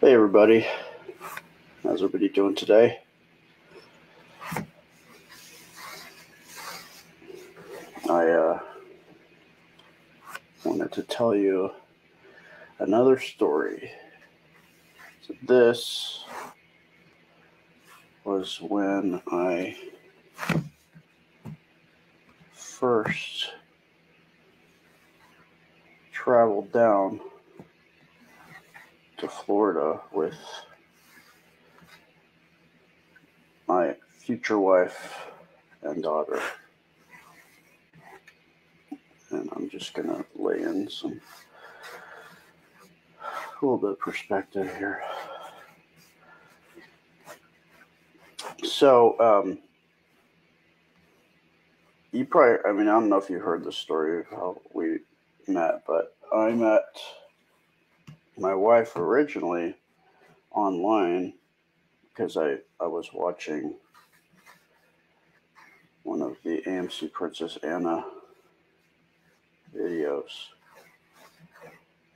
Hey everybody, how's everybody doing today? I wanted to tell you another story. So this was when I first traveled down to Florida with my future wife and daughter. And I'm just going to lay in a little bit of perspective here. So, you probably, I don't know if you heard the story of how we met, but I met my wife originally online because I was watching one of the AMC Princess Anna videos,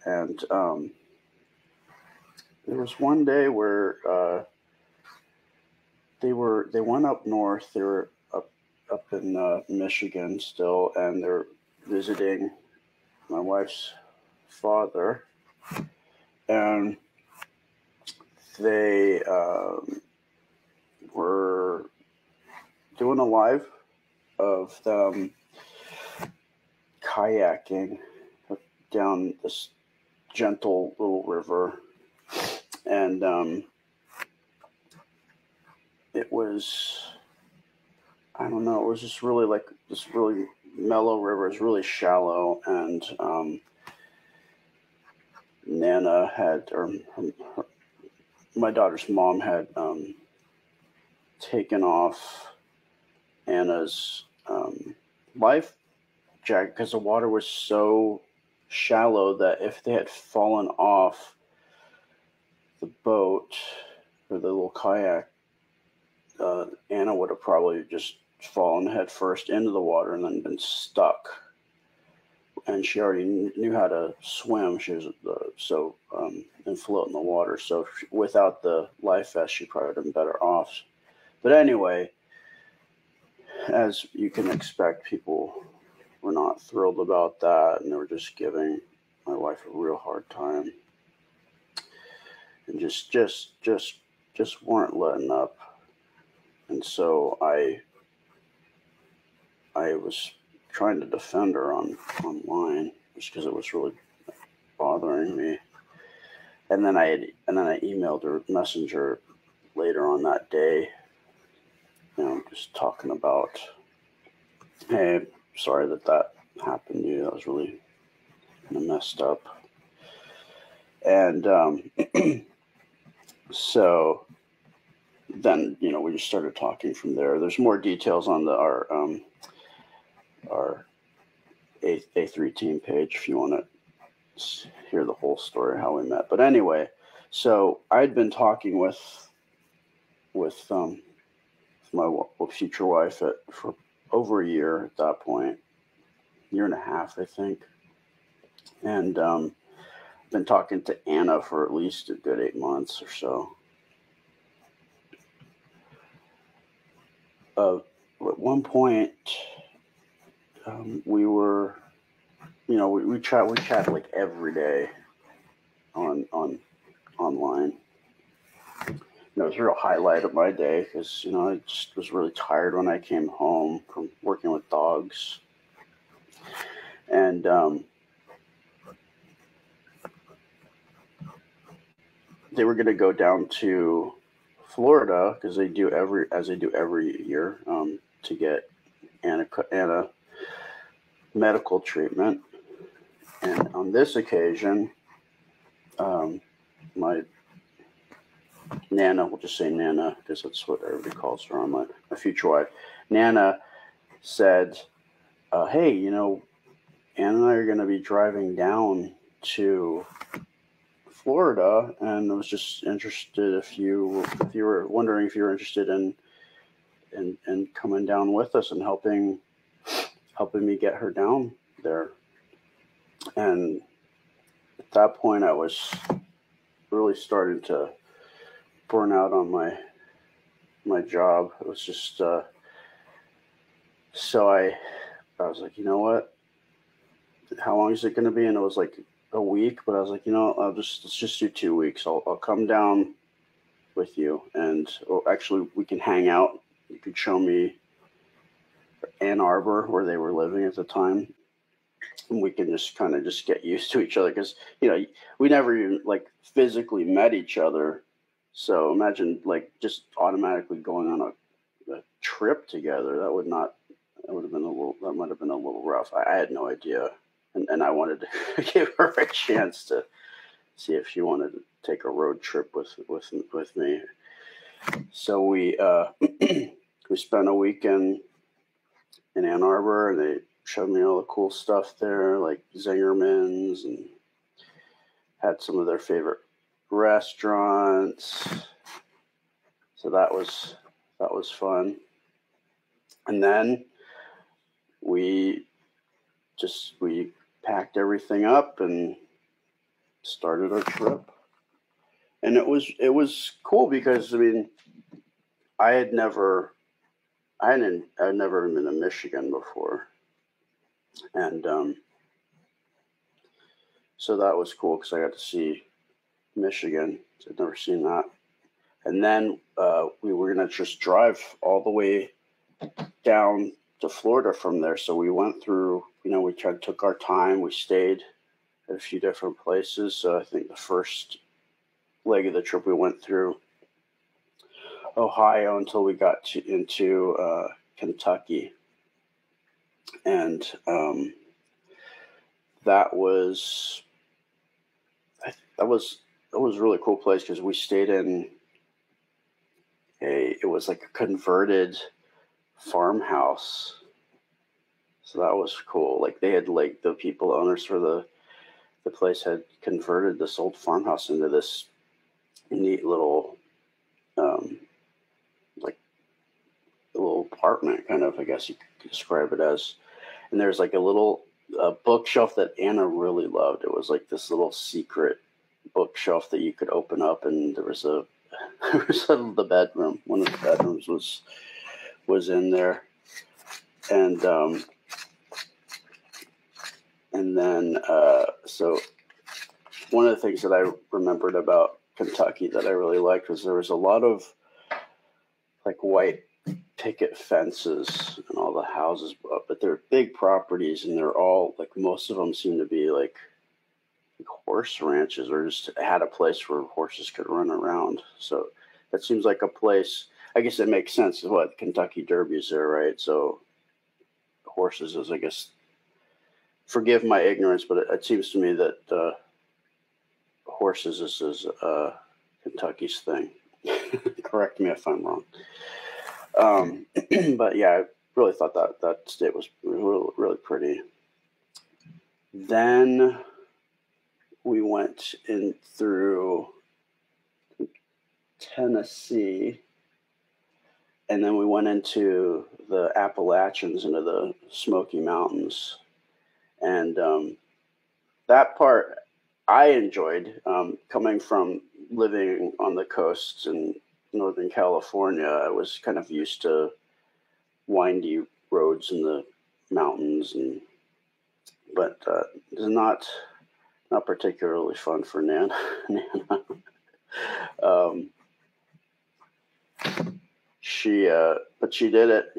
and there was one day where they went up north. They were up in Michigan still, and they're visiting my wife's father, and they were doing a live of them kayaking down this gentle little river, and it was, I don't know, it was just really like this really mellow river. It's really shallow, and Nana had, or my daughter's mom had taken off Anna's life jacket because the water was so shallow that if they had fallen off the boat or the little kayak, Anna would have probably just fallen head first into the water and then been stuck. And she already knew how to swim. She was and float in the water. So without the life vest, she probably would have been better off. But anyway, as you can expect, people were not thrilled about that, and they were just giving my wife a real hard time, and just weren't letting up. And so I was trying to defend her online just because it was really bothering me. And then I emailed her messenger later on that day, just talking about, hey, sorry that happened to you. That was really kind of messed up. And so then we just started talking from there. There's more details on our A3 team page if you want to hear the whole story how we met. But anyway, so I'd been talking with my future wife for over a year at that point, year and a half, I think, and been talking to Anna for at least a good 8 months or so. At one point, we were, we chat like every day on online. It was a real highlight of my day because I just was really tired when I came home from working with dogs, and they were going to go down to Florida because they do every year to get Anna medical treatment. And on this occasion, my Nana, we'll just say Nana because that's what everybody calls her, my future wife, Nana said, hey, Anna and I are going to be driving down to Florida, and I was just interested if you were wondering if you were interested in coming down with us and helping me get her down there. And at that point, I was really starting to burn out on my job. It was just so I was like, you know what? How long is it going to be? And it was like a week, but I was like, let's just do 2 weeks. I'll come down with you, and actually we can hang out. You could show me Ann Arbor where they were living at the time, and we can just kind of just get used to each other because we never even like physically met each other. So imagine like just automatically going on a trip together. That would have been that might have been a little rough. I had no idea, and I wanted to give her a chance to see if she wanted to take a road trip with me. So we we spent a weekend in Ann Arbor, and they showed me all the cool stuff there, like Zingerman's, and had some of their favorite restaurants. So that was fun. And then we packed everything up and started our trip. And it was cool because I'd never been to Michigan before, and so that was cool because I got to see Michigan. I'd never seen that. And then we were gonna just drive all the way down to Florida from there. So we went through. We took our time. We stayed at a few different places. So I think the first leg of the trip we went through Ohio until we got into Kentucky, and that was a really cool place because we stayed in it was like a converted farmhouse. So that was cool. Like they had like the owners for the place had converted this old farmhouse into this neat little like a little apartment, kind of, I guess you could describe it as. And there's like a little bookshelf that Anna really loved. It was like this little secret bookshelf that you could open up, and there was the bedroom. One of the bedrooms was in there, and then so one of the things that I remembered about Kentucky that I really liked was there was a lot of like white picket fences and all the houses, but they're big properties, and they're all like, most of them seem to be like horse ranches, or just had a place where horses could run around. So that seems like a place, I guess it makes sense, what Kentucky Derby is there, right? So horses is, I guess, forgive my ignorance, but it seems to me that horses is Kentucky's thing. Correct me if I'm wrong. But yeah, I really thought that state was really, really pretty. Then we went in through Tennessee, and then we went into the Appalachians, into the Smoky Mountains. And that part I enjoyed, coming from living on the coast in Northern California. I was kind of used to windy roads in the mountains, but it's not particularly fun for Nana. But she did it.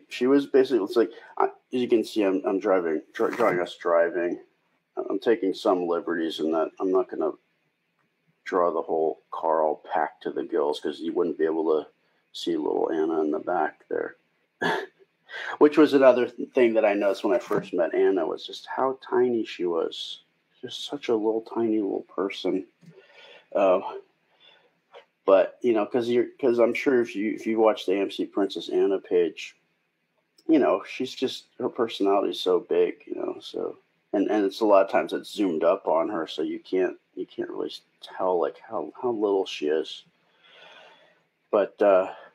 She was basically, it's like, as you can see, I'm drawing us driving. I'm taking some liberties in that I'm not going to draw the whole car all packed to the gills, because you wouldn't be able to see little Anna in the back there. Which was another thing that I noticed when I first met Anna, was just how tiny she was. Just such a little tiny little person. But because I'm sure if you watch the AMC Princess Anna page, she's just, her personality is so big, so, and it's a lot of times it's zoomed up on her, so you can't really tell like how little she is. But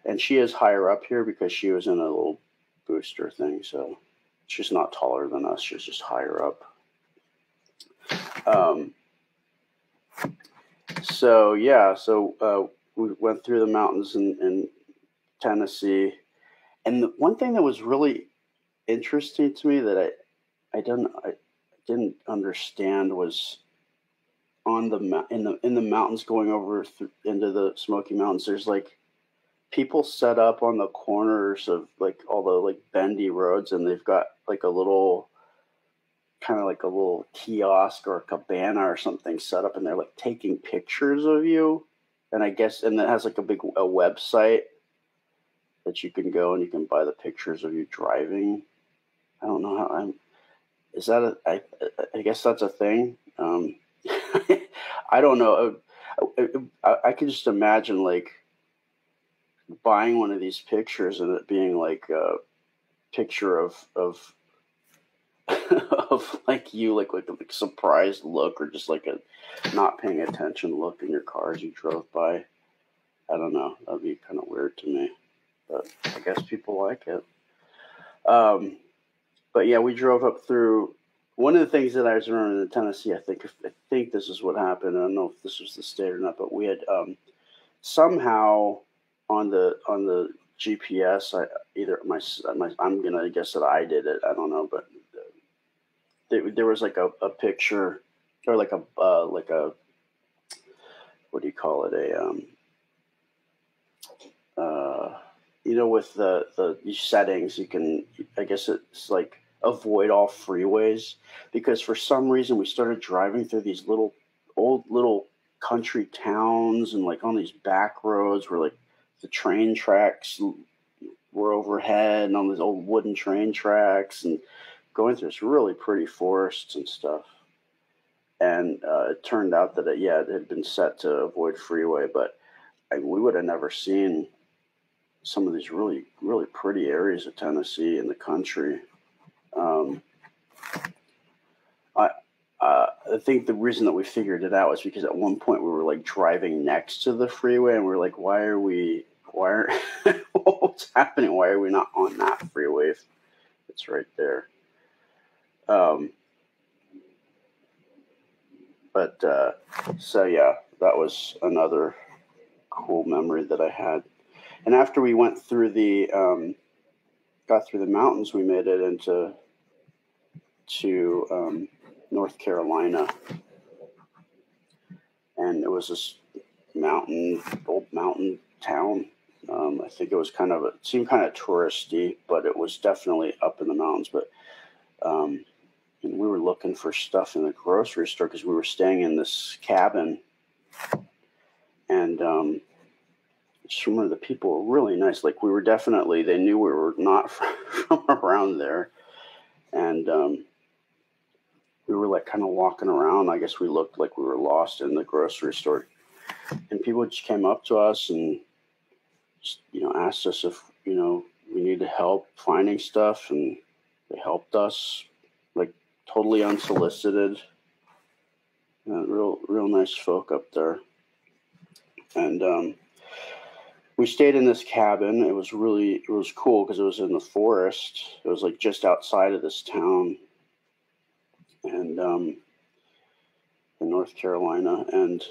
and she is higher up here because she was in a little booster thing, so she's not taller than us, she's just higher up. So yeah, we went through the mountains in Tennessee, and the one thing that was really interesting to me that I didn't understand was on in the mountains going over into the Smoky Mountains. There's like people set up on the corners of like all the like bendy roads, and they've got like a little kind of like a little kiosk or a cabana or something set up, and they're like taking pictures of you. And I guess, and it has like a website that you can go and you can buy the pictures of you driving. I don't know how I'm. Is that I guess that's a thing. I don't know. I could just imagine like buying one of these pictures and it being like a picture of of like you like a surprised look or just like a not paying attention look in your car as you drove by. I don't know. That'd be kind of weird to me, but I guess people like it. Um, but yeah, we drove up through. One of the things that I was remembering in Tennessee, I think this is what happened. I don't know if this was the state or not, but we had somehow on the GPS. Either I'm gonna guess that I did it. I don't know, but there was like a picture or like a what do you call it, a with the these settings you can, I guess it's like avoid all freeways, because for some reason we started driving through these little country towns and like on these back roads where like the train tracks were overhead and on these old wooden train tracks and going through this really pretty forests and stuff. And it turned out that it had been set to avoid freeway, but we would have never seen some of these really, really pretty areas of Tennessee in the country. Um, I, I think the reason that we figured it out was because at one point we were like driving next to the freeway and we are like, what's happening? Why are we not on that freeway if it's right there? Um, so yeah, that was another cool memory that I had. And after we went through got through the mountains, we made it into North Carolina, and it was this old mountain town. I think it seemed kind of touristy, but it was definitely up in the mountains. But and we were looking for stuff in the grocery store because we were staying in this cabin, and I just remember the people were really nice. Like they knew we were not from around there, and we were like kind of walking around. I guess we looked like we were lost in the grocery store, and people just came up to us and just, asked us if we needed help finding stuff, and they helped us like totally unsolicited. Real nice folk up there, and we stayed in this cabin. It was cool because it was in the forest. It was like just outside of this town, and in North Carolina, and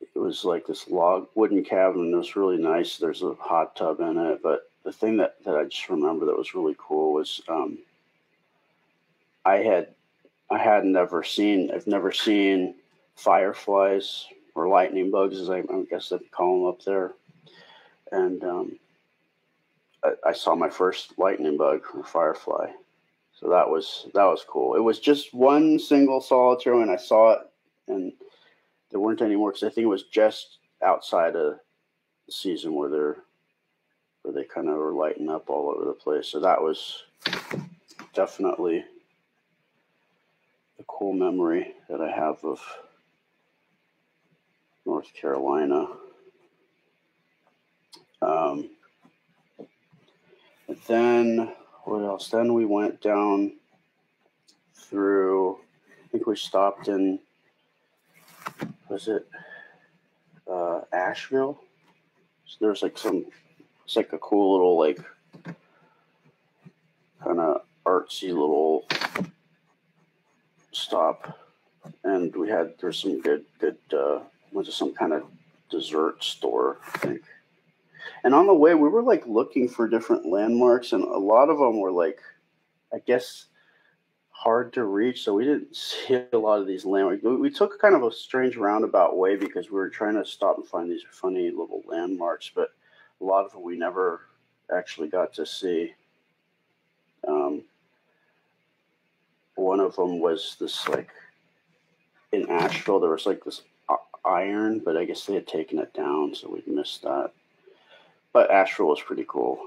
it was like this log wooden cabin. It was really nice. There's a hot tub in it, but the thing that I just remember that was really cool was I've never seen fireflies or lightning bugs, as I guess they'd call them up there. And I saw my first lightning bug or firefly. So that was cool. It was just one single solitary, and I saw it, and there weren't any more because I think it was just outside of the season where they kind of were lighting up all over the place. So that was definitely a cool memory that I have of North Carolina. But then what else? Then we went down through. I think we stopped in. Was it Asheville? So there's like it's like a cool little like kind of artsy little stop and there's some good went to some kind of dessert store, I think. And on the way, we were like looking for different landmarks, and a lot of them were like, I guess, hard to reach. So we didn't see a lot of these landmarks. We took kind of a strange roundabout way because we were trying to stop and find these funny little landmarks, but a lot of them we never actually got to see. Um, One of them was this like in Asheville. There was like this iron, but I guess they had taken it down, so we missed that. But Asheville was pretty cool.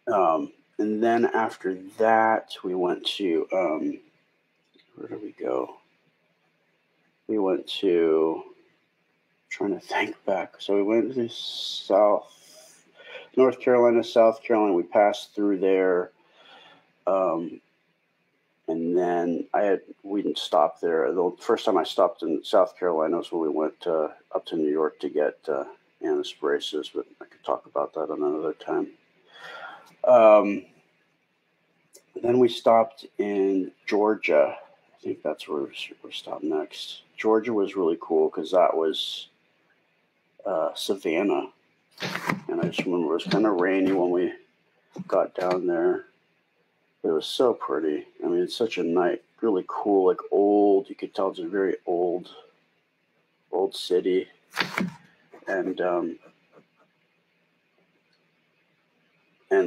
And then after that, we went to where did we go? We went to trying to think back. So we went to North Carolina, South Carolina. We passed through there. And then we didn't stop there. The first time I stopped in South Carolina was when we went up to New York to get Anna's braces, but I could talk about that another time. Then we stopped in Georgia. I think that's where we stopped next. Georgia was really cool because that was Savannah. And I just remember it was kind of rainy when we got down there. It was so pretty. I mean, it's such a nice, really cool, like old. You could tell it's a very old city, and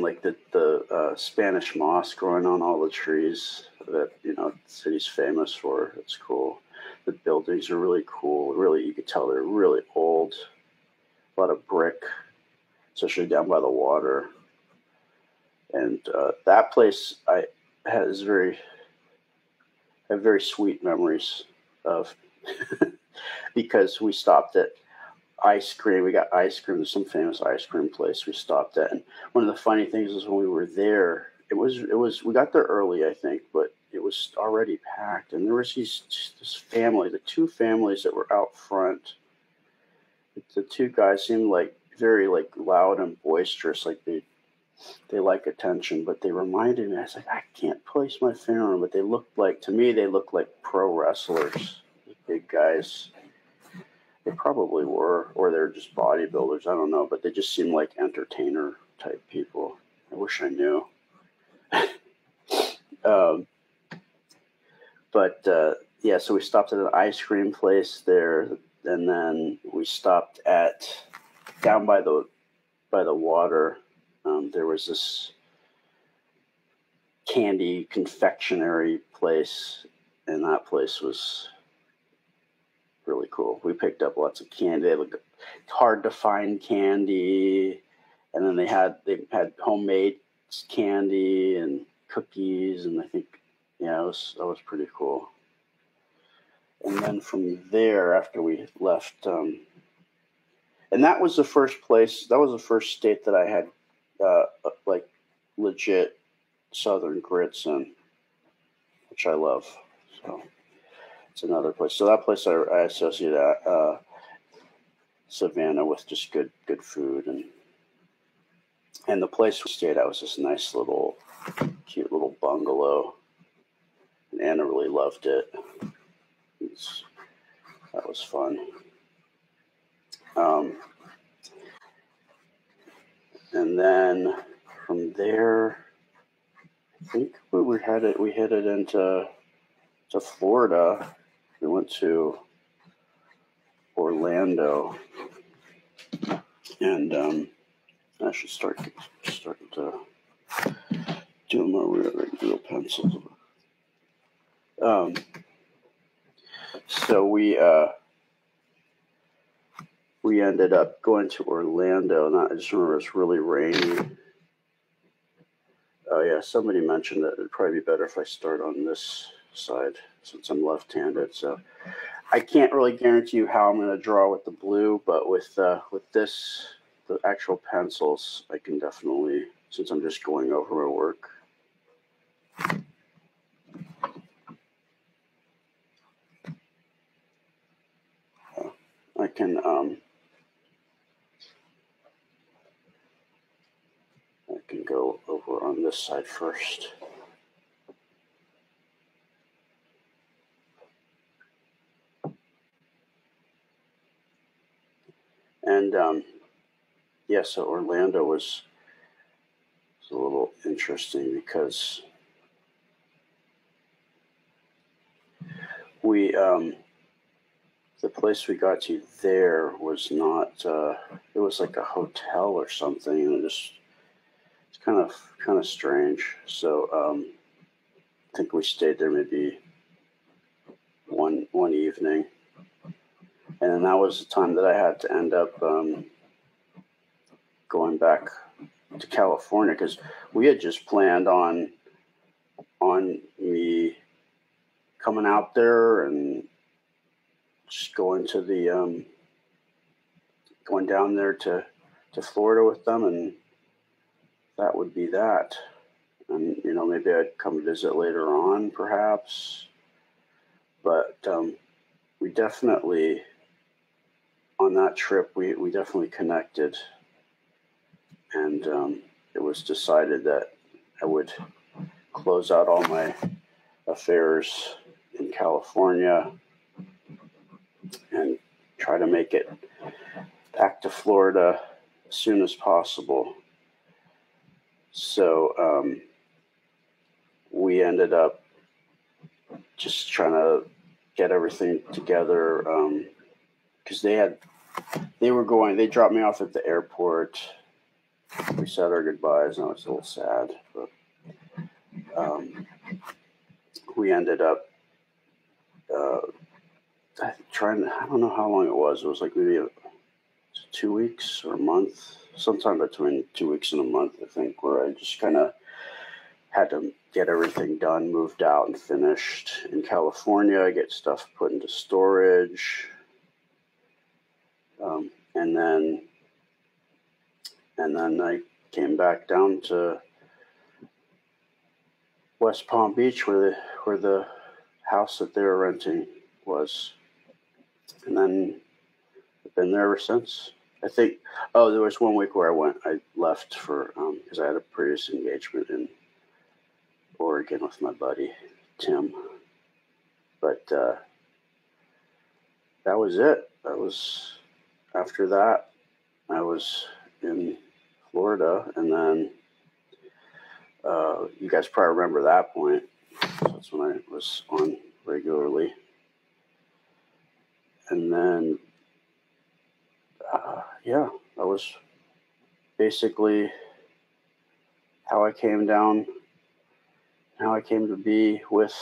like the Spanish moss growing on all the trees that the city's famous for. It's cool. The buildings are really cool. Really, you could tell they're really old. A lot of brick, especially down by the water. And that place I have very sweet memories of because we stopped at ice cream. We got ice cream. There's some famous ice cream place we stopped at. And one of the funny things is when we were there, it was we got there early, I think, but it was already packed. And there was this family, the two families that were out front. The two guys seemed like very like loud and boisterous, like they like attention, but they reminded me. I was like, I can't place my finger on them, but to me, they looked like pro wrestlers, big guys. They probably were, or they're just bodybuilders. I don't know, but they just seemed like entertainer type people. I wish I knew. Yeah, so we stopped at an ice cream place there, and then we stopped down by the water. There was this candy confectionery place, and that place was really cool. We picked up lots of candy. They looked hard to find candy, and then they had homemade candy and cookies, and I think that was pretty cool. And then from there, after we left, and that was the first place. That was the first state that I had like legit Southern grits in, which I love. So it's another place. So that place I associate Savannah with just good food, and the place we stayed at was this nice little cute little bungalow, and Anna really loved it. That was fun. And then from there, I think we headed into Florida. We went to Orlando, and I should start to do my real pencils. So we ended up going to Orlando, and I just remember it was really rainy. Oh yeah, somebody mentioned that it'd probably be better if I start on this side since I'm left-handed. So I can't really guarantee you how I'm going to draw with the blue, but with this, the actual pencils, I can definitely, since I'm just going over my work. I can go over on this side first. And yeah, so Orlando was a little interesting because we the place we got to there was not it was like a hotel or something, and it's kind of strange. So I think we stayed there maybe one evening, and then that was the time that I had to end up going back to California, because we had just planned on me coming out there and just going to the going down there to Florida with them, and that would be that. And maybe I'd come visit later on, perhaps. But we definitely, on that trip, we definitely connected, and it was decided that I would close out all my affairs in California and try to make it back to Florida as soon as possible. So we ended up just trying to get everything together, because they dropped me off at the airport. We said our goodbyes, and I was a little sad, but we ended up I don't know how long it was. It was like maybe 2 weeks or a month, sometime between 2 weeks and a month, I think, where I just kind of had to get everything done, moved out and finished in California, get stuff put into storage, and then I came back down to West Palm Beach, where the house that they were renting was, and then I've been there ever since. I think. Oh, there was 1 week where I left for because I had a previous engagement in Oregon with my buddy Tim, but that was it. That was after that. I was in Florida, and then you guys probably remember that point. That's when I was on regularly, and then yeah, that was basically how I came down, how I came to be with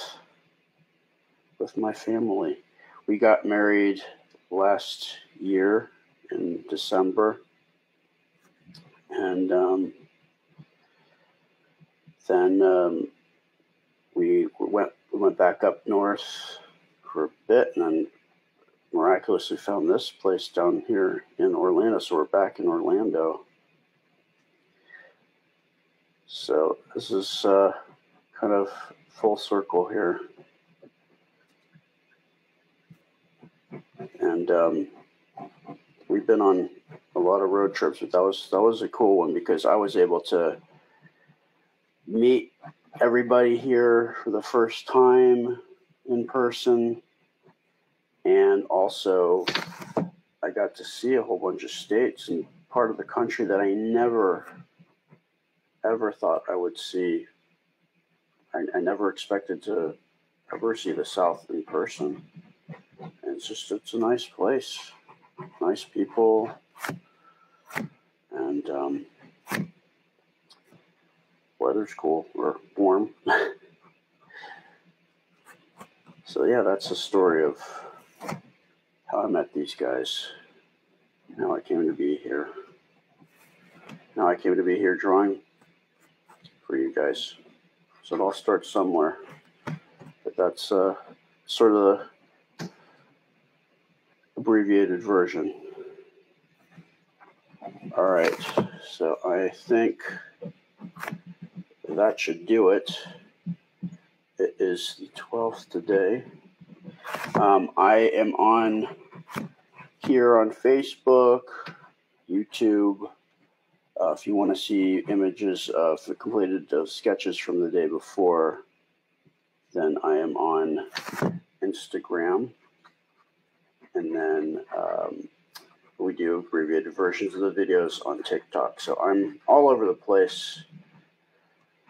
my family. We got married last year in December, and then we went back up north for a bit, and then miraculously found this place down here in Orlando. So we're back in Orlando. So this is kind of full circle here. And we've been on a lot of road trips, but that was a cool one because I was able to meet everybody here for the first time in person, and also I got to see a whole bunch of states and part of the country that I never ever thought I would see. I never expected to ever see the South in person. And it's a nice place, nice people, and weather's cool or warm. So yeah, that's the story of how I met these guys, and how I came to be here. Now I came to be here drawing for you guys. So it all starts somewhere. But that's sort of the abbreviated version. All right, so I think that should do it. It is the 12th today. I am on here on Facebook, YouTube. If you want to see images of the completed sketches from the day before, then I am on Instagram. And then we do abbreviated versions of the videos on TikTok. So I'm all over the place,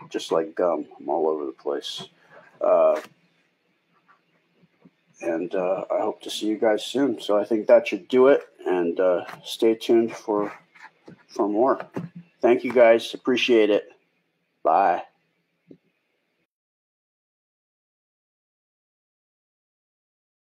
just like gum. I'm all over the place. And I hope to see you guys soon. So I think that should do it. And stay tuned for more. Thank you guys. Appreciate it. Bye.